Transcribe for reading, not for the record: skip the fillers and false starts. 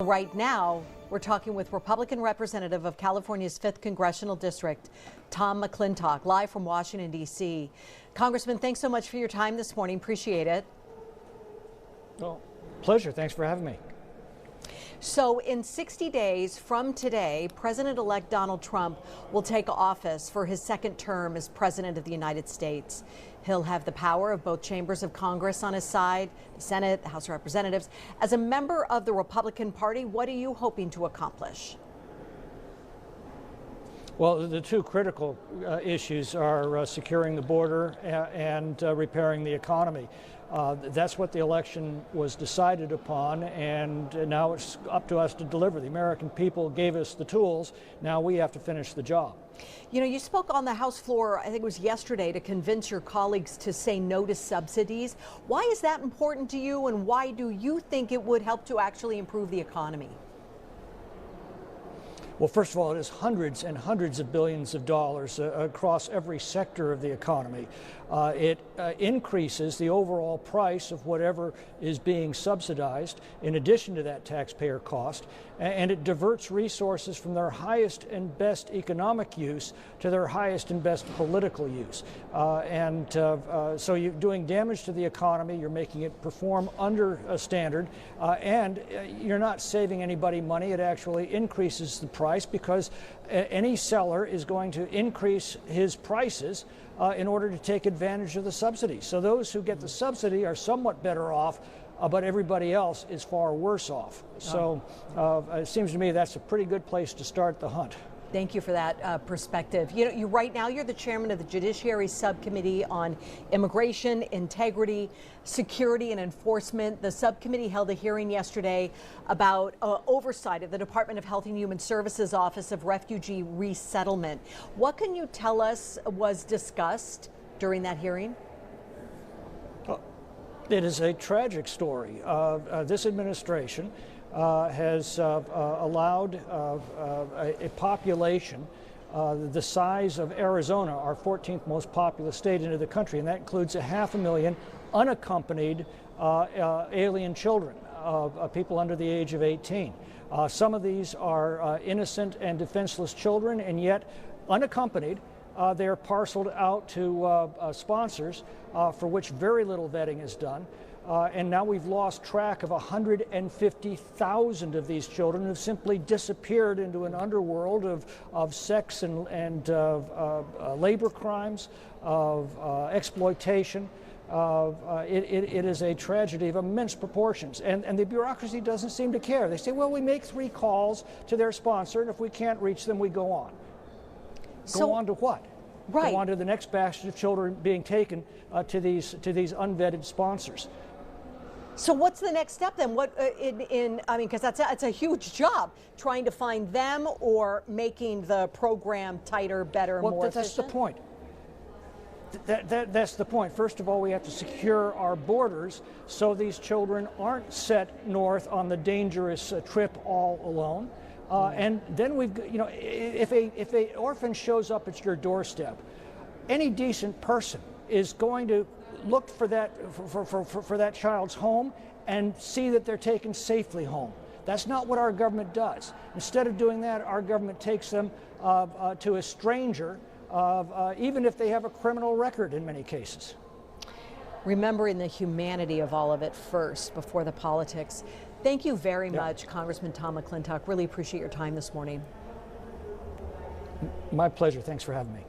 Right now, we're talking with Republican Representative of California's 5th Congressional District, Tom McClintock, live from Washington, D.C. Congressman, thanks so much for your time this morning. Appreciate it. Well, pleasure. Thanks for having me. So in 60 days from today, President-elect Donald Trump will take office for his second term as President of the United States. He'll have the power of both chambers of Congress on his side, the Senate, the House of Representatives. As a member of the Republican Party, what are you hoping to accomplish? Well, the two critical issues are securing the border and repairing the economy. That's what the election was decided upon, and now it's up to us to deliver. The American people gave us the tools. Now we have to finish the job. You know, you spoke on the House floor, I think it was yesterday, to convince your colleagues to say no to subsidies. Why is that important to you, and why do you think it would help to actually improve the economy? Well, first of all, it is hundreds and hundreds of billions of dollars across every sector of the economy. It increases the overall price of whatever is being subsidized, in addition to that taxpayer cost, and it diverts resources from their highest and best economic use to their highest and best political use. So you're doing damage to the economy, you're making it perform under a standard, and you're not saving anybody money. It actually increases the price, because any seller is going to increase his prices in order to take advantage of the subsidy. So those who get the subsidy are somewhat better off, but everybody else is far worse off. So it seems to me that's a pretty good place to start the hunt. Thank you for that perspective. You know, right now you're the chairman of the Judiciary Subcommittee on Immigration, Integrity, Security, and Enforcement. The subcommittee held a hearing yesterday about oversight of the Department of Health and Human Services Office of Refugee Resettlement. What can you tell us was discussed during that hearing? It is a tragic story. This administration has allowed a population the size of Arizona, our 14th most populous state, into the country, and that includes 500,000 unaccompanied alien children, people under the age of 18. Some of these are innocent and defenseless children, and yet unaccompanied. They are parceled out to sponsors for which very little vetting is done. And now we've lost track of 150,000 of these children who have simply disappeared into an underworld of sex and labor crimes, of exploitation. It is a tragedy of immense proportions, and the bureaucracy doesn't seem to care. They say, well, we make 3 calls to their sponsor, and if we can't reach them, we go on. Go on to what? Right. Go on to the next batch of children being taken to these unvetted sponsors. So what's the next step then? What I mean, because that's a huge job, trying to find them or making the program tighter, better, more efficient. That's the point. That's the point. First of all, we have to secure our borders so these children aren't set north on the dangerous trip all alone. And then if a orphan shows up at your doorstep, any decent person is going to look for that for that child's home and see that they're taken safely home. That's not what our government does. Instead of doing that, our government takes them to a stranger, even if they have a criminal record in many cases. Remembering the humanity of all of it first, before the politics. Thank you very much, Congressman Tom McClintock. Really appreciate your time this morning. My pleasure. Thanks for having me.